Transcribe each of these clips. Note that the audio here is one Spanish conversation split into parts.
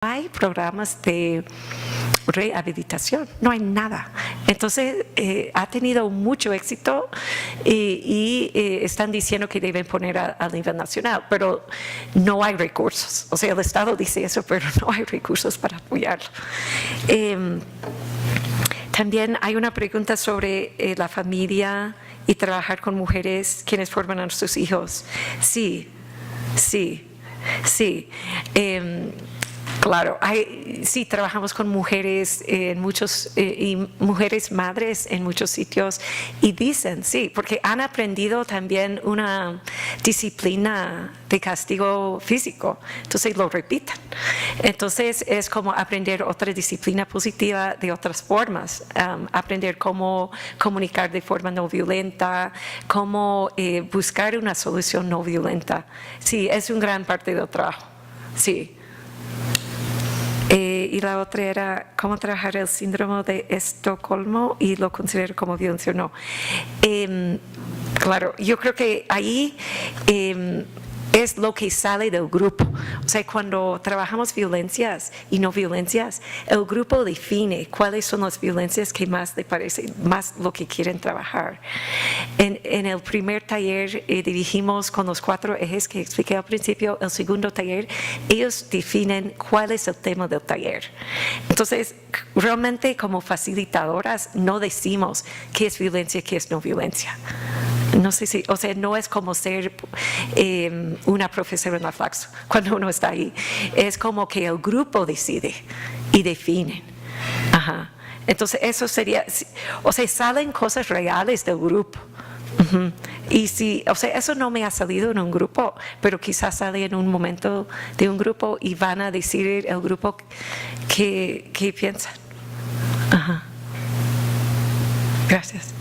hay programas de rehabilitación, no hay nada. Entonces, ha tenido mucho éxito y están diciendo que deben poner a nivel nacional, pero no hay recursos. O sea, el Estado dice eso, pero no hay recursos para apoyarlo. También hay una pregunta sobre la familia y trabajar con mujeres quienes forman a sus hijos. Sí. Claro, sí, trabajamos con mujeres en muchos, y mujeres madres en muchos sitios y dicen, sí, porque han aprendido también una disciplina de castigo físico, entonces lo repiten. Entonces es como aprender otra disciplina positiva de otras formas, aprender cómo comunicar de forma no violenta, cómo buscar una solución no violenta. Sí, es una gran parte del trabajo, sí. Y la otra era cómo trabajar el síndrome de Estocolmo y lo considero como violencia o no. Claro, yo creo que ahí es lo que sale del grupo. O sea, cuando trabajamos violencias y no violencias, el grupo define cuáles son las violencias que más le parecen, más lo que quieren trabajar. En el primer taller dirigimos con los 4 ejes que expliqué al principio. El segundo taller, ellos definen cuál es el tema del taller. Entonces, realmente como facilitadoras no decimos qué es violencia y qué es no violencia. No sé si, o sea, no es como ser una profesora en la Flaxo cuando uno está ahí. Es como que el grupo decide y define. Ajá. Entonces, eso sería, o sea, salen cosas reales del grupo. Y si, o sea, eso no me ha salido en un grupo, pero quizás sale en un momento de un grupo y van a decir el grupo qué piensan. Ajá. Gracias.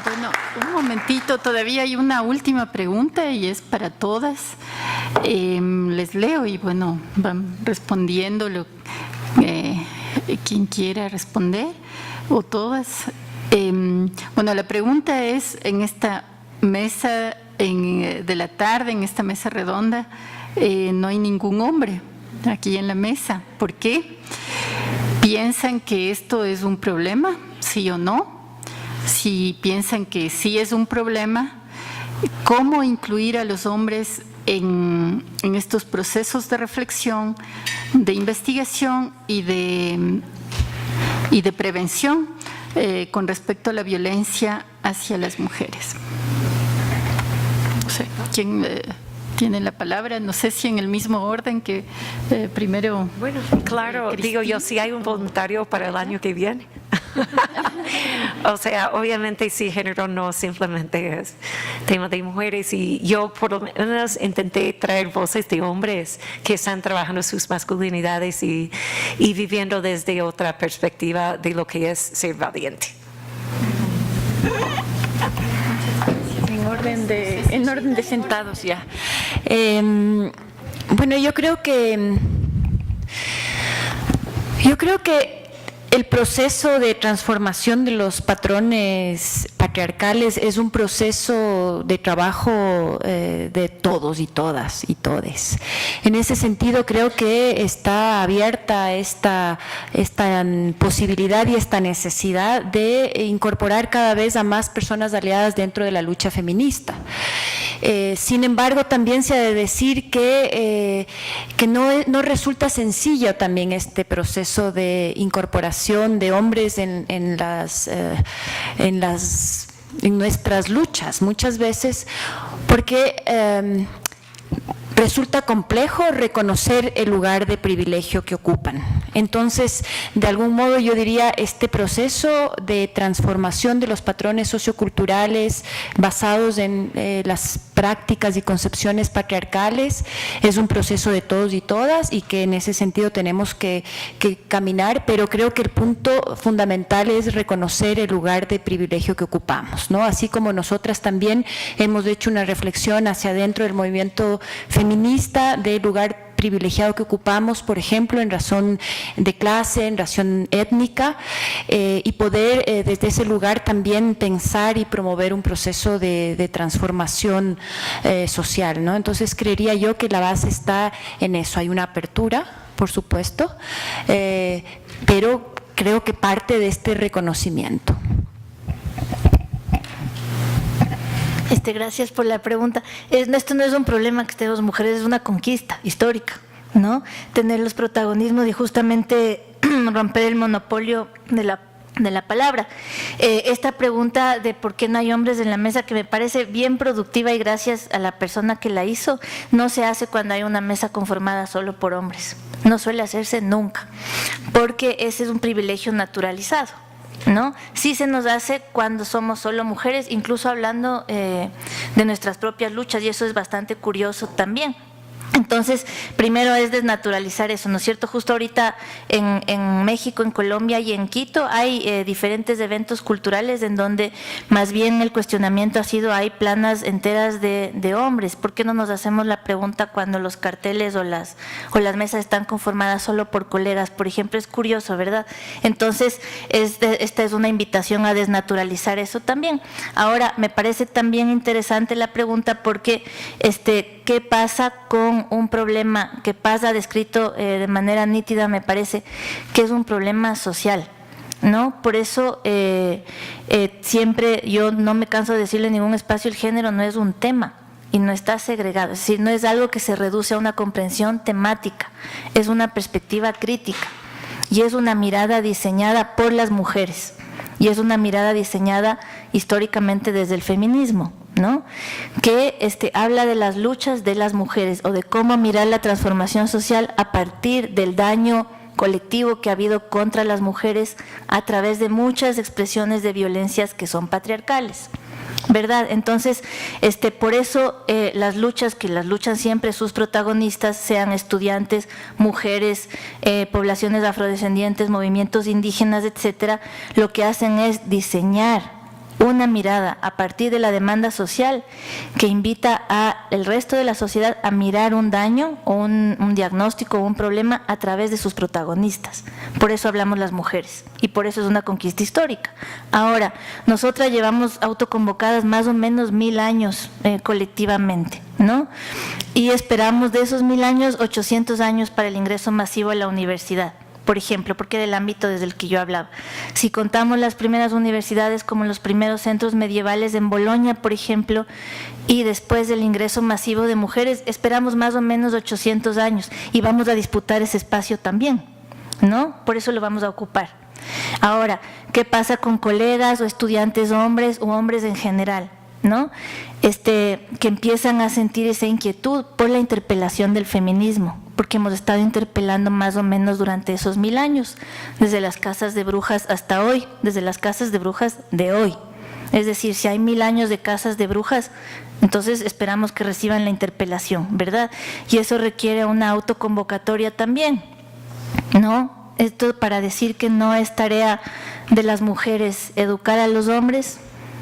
Bueno, un momentito, todavía hay una última pregunta y es para todas. Les leo y bueno, van respondiendo quien quiera responder o todas. Bueno, la pregunta es, en esta mesa de la tarde, en esta mesa redonda, no hay ningún hombre aquí en la mesa. ¿Por qué? ¿Piensan que esto es un problema? ¿Sí o no? Si piensan que sí es un problema, ¿cómo incluir a los hombres en estos procesos de reflexión, de investigación y de prevención con respecto a la violencia hacia las mujeres? No sé, ¿quién tiene la palabra? No sé si en el mismo orden que primero… Bueno, claro, digo yo, si hay un voluntario para el año que viene. O sea, obviamente sí, género no simplemente es tema de mujeres, y yo por lo menos intenté traer voces de hombres que están trabajando sus masculinidades y viviendo desde otra perspectiva de lo que es ser valiente. En orden de sentados ya. Bueno, yo creo que el proceso de transformación de los patrones patriarcales es un proceso de trabajo de todos y todas y todes. En ese sentido, creo que está abierta esta posibilidad y esta necesidad de incorporar cada vez a más personas aliadas dentro de la lucha feminista. Sin embargo, también se ha de decir que no resulta sencillo también este proceso de incorporación de hombres en nuestras luchas, muchas veces, porque resulta complejo reconocer el lugar de privilegio que ocupan. Entonces, de algún modo yo diría, este proceso de transformación de los patrones socioculturales basados en las prácticas y concepciones patriarcales es un proceso de todos y todas, y que en ese sentido tenemos que caminar, pero creo que el punto fundamental es reconocer el lugar de privilegio que ocupamos, ¿no? Así como nosotras también hemos hecho una reflexión hacia adentro del movimiento feminista del lugar privilegiado que ocupamos, por ejemplo, en razón de clase, en razón étnica, y poder desde ese lugar también pensar y promover un proceso de transformación social, ¿no? Entonces creería yo que la base está en eso. Hay una apertura, por supuesto, pero creo que parte de este reconocimiento. Gracias por la pregunta. Esto no es un problema que tenemos mujeres, es una conquista histórica, ¿no? Tener los protagonismos y justamente romper el monopolio de la palabra. Esta pregunta de por qué no hay hombres en la mesa, que me parece bien productiva y gracias a la persona que la hizo, no se hace cuando hay una mesa conformada solo por hombres. No suele hacerse nunca, porque ese es un privilegio naturalizado, ¿no? Sí se nos hace cuando somos solo mujeres, incluso hablando de nuestras propias luchas, y eso es bastante curioso también. Entonces, primero es desnaturalizar eso, ¿no es cierto? Justo ahorita en México, en Colombia y en Quito hay diferentes eventos culturales en donde más bien el cuestionamiento ha sido, hay planas enteras de hombres. ¿Por qué no nos hacemos la pregunta cuando los carteles o las mesas están conformadas solo por colegas? Por ejemplo, es curioso, ¿verdad? Entonces, esta es una invitación a desnaturalizar eso también. Ahora, me parece también interesante la pregunta porque, ¿qué pasa con un problema que pasa descrito de manera nítida? Me parece que es un problema social, ¿no? Por eso siempre yo no me canso de decirle en ningún espacio, el género no es un tema y no está segregado, es decir, no es algo que se reduce a una comprensión temática, es una perspectiva crítica y es una mirada diseñada por las mujeres y es una mirada diseñada históricamente desde el feminismo, ¿no? Que habla de las luchas de las mujeres o de cómo mirar la transformación social a partir del daño colectivo que ha habido contra las mujeres a través de muchas expresiones de violencias que son patriarcales, ¿verdad? Entonces, por eso las luchas, que las luchan siempre sus protagonistas, sean estudiantes, mujeres, poblaciones afrodescendientes, movimientos indígenas, etcétera, lo que hacen es diseñar una mirada a partir de la demanda social que invita a el resto de la sociedad a mirar un daño o un diagnóstico o un problema a través de sus protagonistas. Por eso hablamos las mujeres y por eso es una conquista histórica. Ahora, nosotras llevamos autoconvocadas más o menos 1000 años colectivamente, ¿no? Y esperamos de esos 1000 años, 800 años para el ingreso masivo a la universidad. Por ejemplo, porque era el ámbito desde el que yo hablaba. Si contamos las primeras universidades como los primeros centros medievales en Bolonia, por ejemplo, y después del ingreso masivo de mujeres, esperamos más o menos 800 años y vamos a disputar ese espacio también, ¿no? Por eso lo vamos a ocupar. Ahora, ¿qué pasa con colegas o estudiantes hombres o hombres en general, ¿no? Que empiezan a sentir esa inquietud por la interpelación del feminismo, porque hemos estado interpelando más o menos durante esos 1000 años, desde las casas de brujas hasta hoy, desde las casas de brujas de hoy. Es decir, si hay 1000 años de casas de brujas, entonces esperamos que reciban la interpelación, ¿verdad? Y eso requiere una autoconvocatoria también, ¿no? Esto para decir que no es tarea de las mujeres educar a los hombres,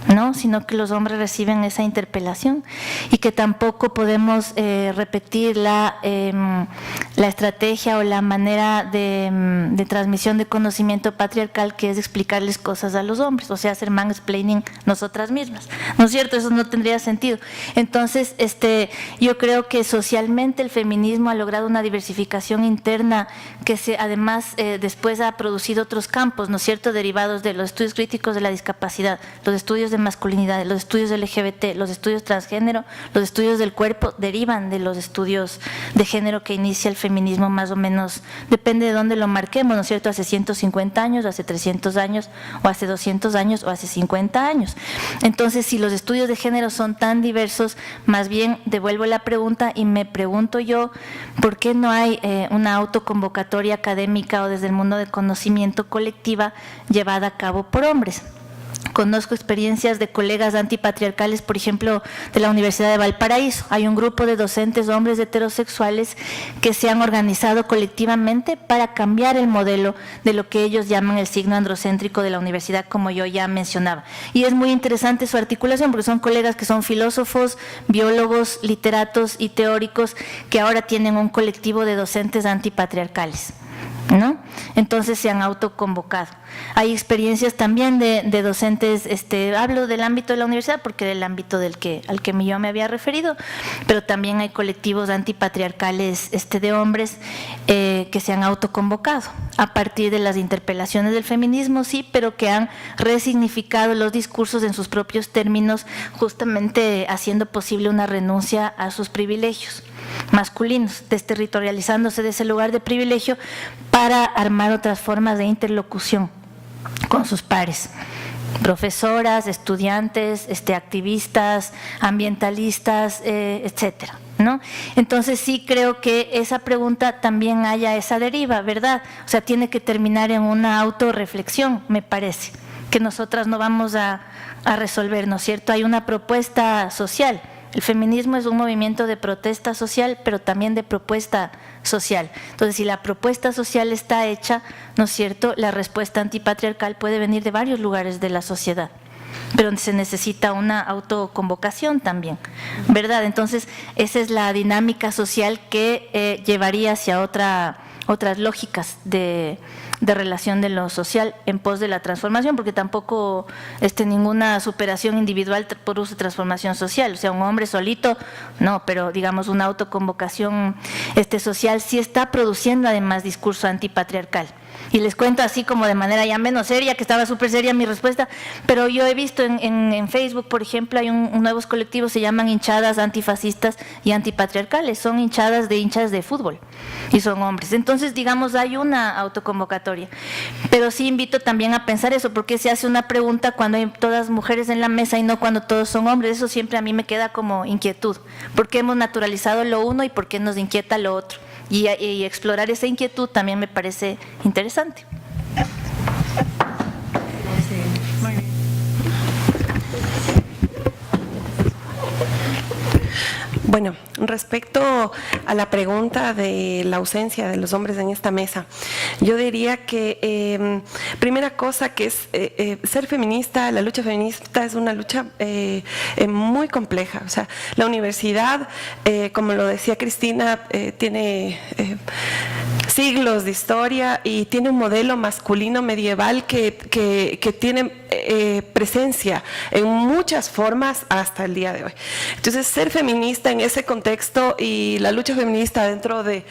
¿no? Sino que los hombres reciben esa interpelación y que tampoco podemos repetir la estrategia o la manera de transmisión de conocimiento patriarcal, que es explicarles cosas a los hombres, o sea, hacer mansplaining nosotras mismas, ¿no es cierto? Eso no tendría sentido. Entonces, yo creo que socialmente el feminismo ha logrado una diversificación interna que además después ha producido otros campos, ¿no es cierto?, derivados de los estudios críticos de la discapacidad, los estudios de masculinidad, los estudios LGBT, los estudios transgénero, los estudios del cuerpo derivan de los estudios de género que inicia el feminismo más o menos, depende de dónde lo marquemos, ¿no es cierto?, hace 150 años, hace 300 años, o hace 200 años, o hace 50 años. Entonces, si los estudios de género son tan diversos, más bien devuelvo la pregunta y me pregunto yo, ¿por qué no hay una autoconvocatoria académica o desde el mundo de conocimiento colectiva llevada a cabo por hombres? Conozco experiencias de colegas antipatriarcales, por ejemplo, de la Universidad de Valparaíso. Hay un grupo de docentes hombres heterosexuales que se han organizado colectivamente para cambiar el modelo de lo que ellos llaman el signo androcéntrico de la universidad, como yo ya mencionaba. Y es muy interesante su articulación, porque son colegas que son filósofos, biólogos, literatos y teóricos que ahora tienen un colectivo de docentes antipatriarcales, ¿no? Entonces se han autoconvocado. Hay experiencias también de docentes, hablo del ámbito de la universidad porque del ámbito al que yo me había referido, pero también hay colectivos antipatriarcales de hombres que se han autoconvocado a partir de las interpelaciones del feminismo, sí, pero que han resignificado los discursos en sus propios términos, justamente haciendo posible una renuncia a sus privilegios masculinos, desterritorializándose de ese lugar de privilegio para armar otras formas de interlocución con sus pares, profesoras, estudiantes, activistas, ambientalistas, etcétera, ¿no? Entonces sí creo que esa pregunta también haya esa deriva, ¿verdad? O sea, tiene que terminar en una autorreflexión, me parece, que nosotras no vamos a resolver, ¿no es cierto? Hay una propuesta social. El feminismo es un movimiento de protesta social, pero también de propuesta social. Entonces, si la propuesta social está hecha, ¿no es cierto?, la respuesta antipatriarcal puede venir de varios lugares de la sociedad, pero se necesita una autoconvocación también, ¿verdad? Entonces, esa es la dinámica social que llevaría hacia otras lógicas de relación de lo social en pos de la transformación, porque tampoco ninguna superación individual produce transformación social. O sea, un hombre solito, no, pero digamos una autoconvocación social sí está produciendo además discurso antipatriarcal. Y les cuento así como de manera ya menos seria, que estaba súper seria mi respuesta, pero yo he visto en Facebook, por ejemplo, hay nuevos colectivos, se llaman hinchadas antifascistas y antipatriarcales, son hinchas de fútbol y son hombres. Entonces, digamos, hay una autoconvocatoria, pero sí invito también a pensar eso, porque se hace una pregunta cuando hay todas mujeres en la mesa y no cuando todos son hombres. Eso siempre a mí me queda como inquietud, ¿por qué hemos naturalizado lo uno y por qué nos inquieta lo otro? Y explorar esa inquietud también me parece interesante. Bueno, respecto a la pregunta de la ausencia de los hombres en esta mesa, yo diría que primera cosa que es ser feminista, la lucha feminista es una lucha muy compleja. O sea, la universidad, como lo decía Cristina, tiene siglos de historia y tiene un modelo masculino medieval que tiene presencia en muchas formas hasta el día de hoy. Entonces, ser feminista en ese contexto y la lucha feminista dentro de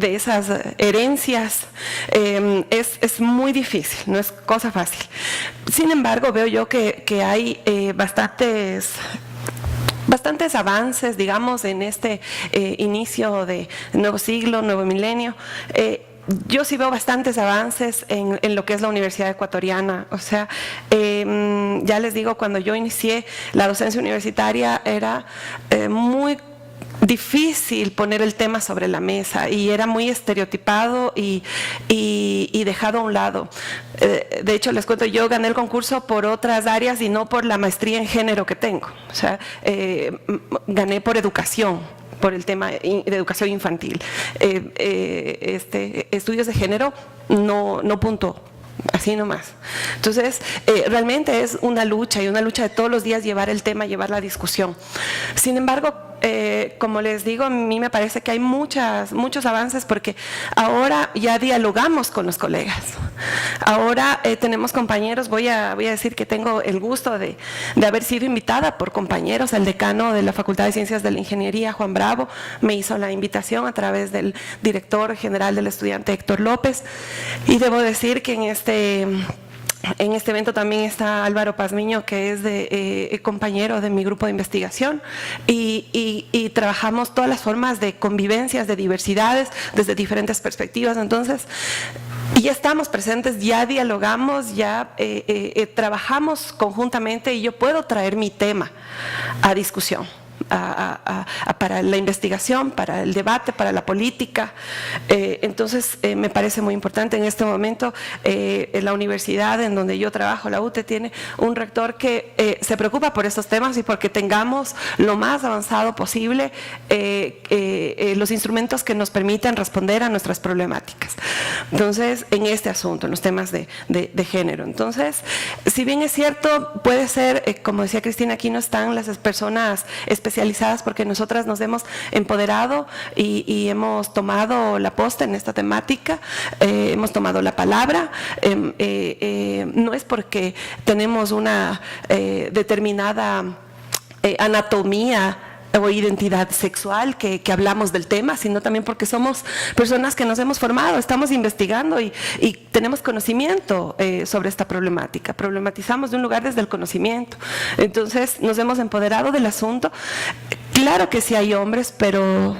esas herencias es muy difícil, no es cosa fácil. Sin embargo, veo yo que hay bastantes avances, digamos, en este inicio de nuevo siglo, nuevo milenio. Yo sí veo bastantes avances en lo que es la Universidad Ecuatoriana. O sea, ya les digo, cuando yo inicié la docencia universitaria era muy difícil poner el tema sobre la mesa y era muy estereotipado y dejado a un lado. De hecho, les cuento, yo gané el concurso por otras áreas y no por la maestría en género que tengo. O sea, gané por educación, por el tema de educación infantil. Estudios de género no puntuó, así nomás. Entonces, realmente es una lucha y una lucha de todos los días llevar el tema, llevar la discusión. Sin embargo, como les digo, a mí me parece que hay muchos avances porque ahora ya dialogamos con los colegas. Ahora tenemos compañeros, voy a decir que tengo el gusto de haber sido invitada por compañeros. El decano de la Facultad de Ciencias de la Ingeniería, Juan Bravo, me hizo la invitación a través del director general del estudiante Héctor López, y debo decir que en este evento también está Álvaro Pazmiño, que es compañero de mi grupo de investigación, y trabajamos todas las formas de convivencias, de diversidades, desde diferentes perspectivas. Entonces, ya estamos presentes, ya dialogamos, ya trabajamos conjuntamente y yo puedo traer mi tema a discusión. para la investigación, para el debate, para la política. Entonces, me parece muy importante en este momento. En la universidad en donde yo trabajo, la UTE, tiene un rector que se preocupa por estos temas y porque tengamos lo más avanzado posible los instrumentos que nos permitan responder a nuestras problemáticas. Entonces, en este asunto, en los temas de género. Entonces, si bien es cierto, puede ser, como decía Cristina, aquí no están las personas especializadas porque nosotras nos hemos empoderado y hemos tomado la posta en esta temática, hemos tomado la palabra. No es porque tenemos una determinada anatomía o identidad sexual que hablamos del tema, sino también porque somos personas que nos hemos formado, estamos investigando y tenemos conocimiento sobre esta problemática. Problematizamos de un lugar desde el conocimiento. Entonces, nos hemos empoderado del asunto. Claro que sí hay hombres, pero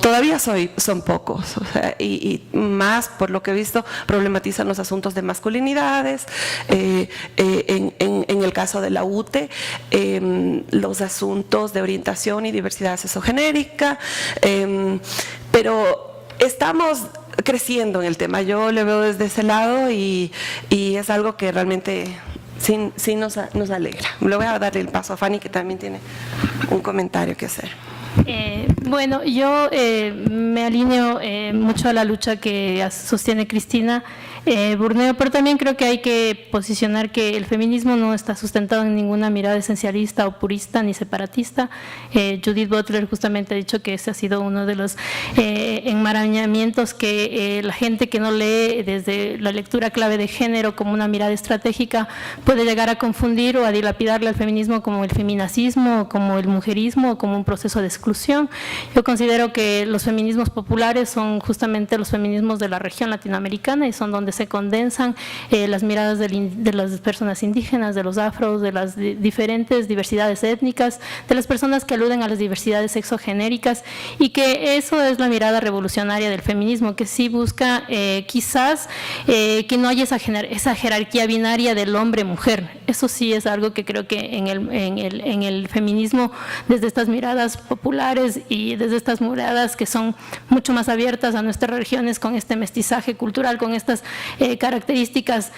todavía son pocos, o sea, y más por lo que he visto problematizan los asuntos de masculinidades, en el caso de la UTE, los asuntos de orientación y diversidad sexogenérica, pero estamos creciendo en el tema. Yo le veo desde ese lado y es algo que realmente sí nos alegra. Le voy a darle el paso a Fanny, que también tiene un comentario que hacer. Bueno, yo me alineo mucho a la lucha que sostiene Cristina Burneo, pero también creo que hay que posicionar que el feminismo no está sustentado en ninguna mirada esencialista o purista ni separatista. Judith Butler justamente ha dicho que ese ha sido uno de los enmarañamientos que la gente que no lee desde la lectura clave de género como una mirada estratégica puede llegar a confundir o a dilapidarle al feminismo como el feminacismo, como el mujerismo, como un proceso de exclusión. Yo considero que los feminismos populares son justamente los feminismos de la región latinoamericana y son donde se condensan las miradas de las personas indígenas, de los afros, de las diferentes diversidades étnicas, de las personas que aluden a las diversidades sexogenéricas, y que eso es la mirada revolucionaria del feminismo, que sí busca quizás que no haya esa jerarquía binaria del hombre-mujer. Eso sí es algo que creo que en el feminismo, desde estas miradas populares y desde estas miradas que son mucho más abiertas a nuestras regiones, con este mestizaje cultural, con estas características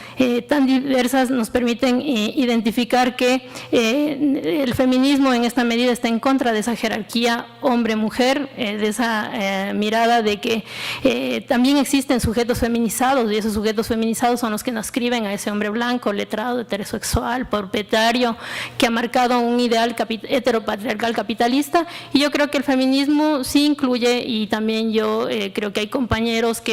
tan diversas, nos permiten identificar que el feminismo en esta medida está en contra de esa jerarquía hombre-mujer, de esa mirada de que también existen sujetos feminizados, y esos sujetos feminizados son los que nos escriben a ese hombre blanco, letrado, heterosexual, propietario, que ha marcado un ideal heteropatriarcal capitalista. Y yo creo que el feminismo sí incluye, y también yo creo que hay compañeros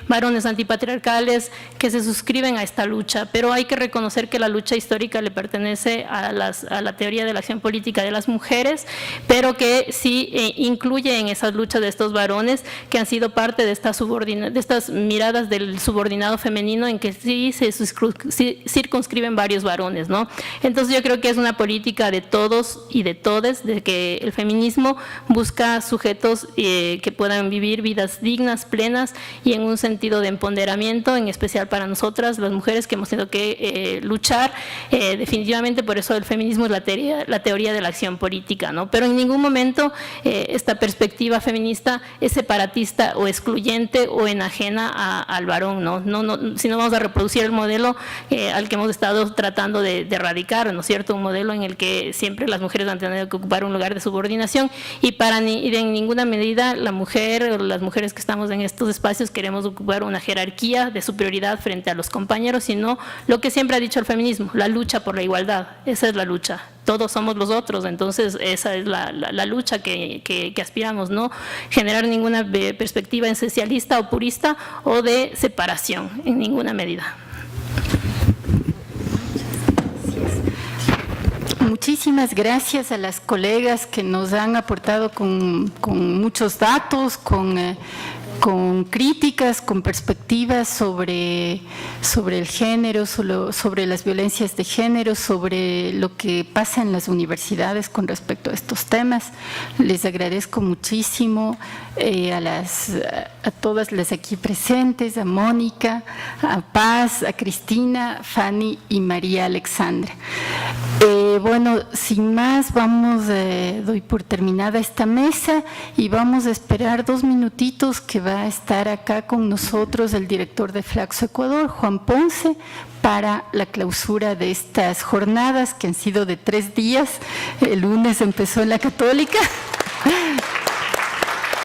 varones antipatriarcales que se suscriben a esta lucha, pero hay que reconocer que la lucha histórica le pertenece a la teoría de la acción política de las mujeres, pero que sí incluye en esas luchas de estos varones que han sido parte de estas miradas del subordinado femenino, en que sí se circunscriben varios varones, ¿no? Entonces yo creo que es una política de todos y de todes, de que el feminismo busca sujetos que puedan vivir vidas dignas, plenas y en un sentido de empoderamiento, en especial para nosotras, las mujeres que hemos tenido que luchar. Definitivamente por eso el feminismo es la teoría de la acción política, ¿no? Pero en ningún momento esta perspectiva feminista es separatista o excluyente o enajena al varón, ¿no? Si no vamos a reproducir el modelo al que hemos estado tratando de erradicar, ¿no es cierto? Un modelo en el que siempre las mujeres han tenido que ocupar un lugar de subordinación, y en ninguna medida la mujer o las mujeres que estamos en estos espacios queremos ocupar una jerarquía de superioridad frente a los compañeros, sino lo que siempre ha dicho el feminismo, la lucha por la igualdad. Esa es la lucha. Todos somos los otros, entonces esa es la lucha que aspiramos, no generar ninguna perspectiva esencialista o purista o de separación en ninguna medida. Muchísimas gracias a las colegas que nos han aportado con muchos datos, con críticas, con perspectivas sobre el género, sobre las violencias de género, sobre lo que pasa en las universidades con respecto a estos temas. Les agradezco muchísimo a todas las aquí presentes, a Mónica, a Paz, a Cristina, Fanny y María Alexandra. Bueno, sin más, doy por terminada esta mesa y vamos a esperar 2 minutitos que va a estar acá con nosotros el director de Flaxo Ecuador, Juan Ponce, para la clausura de estas jornadas que han sido de 3 días. El lunes empezó en la Católica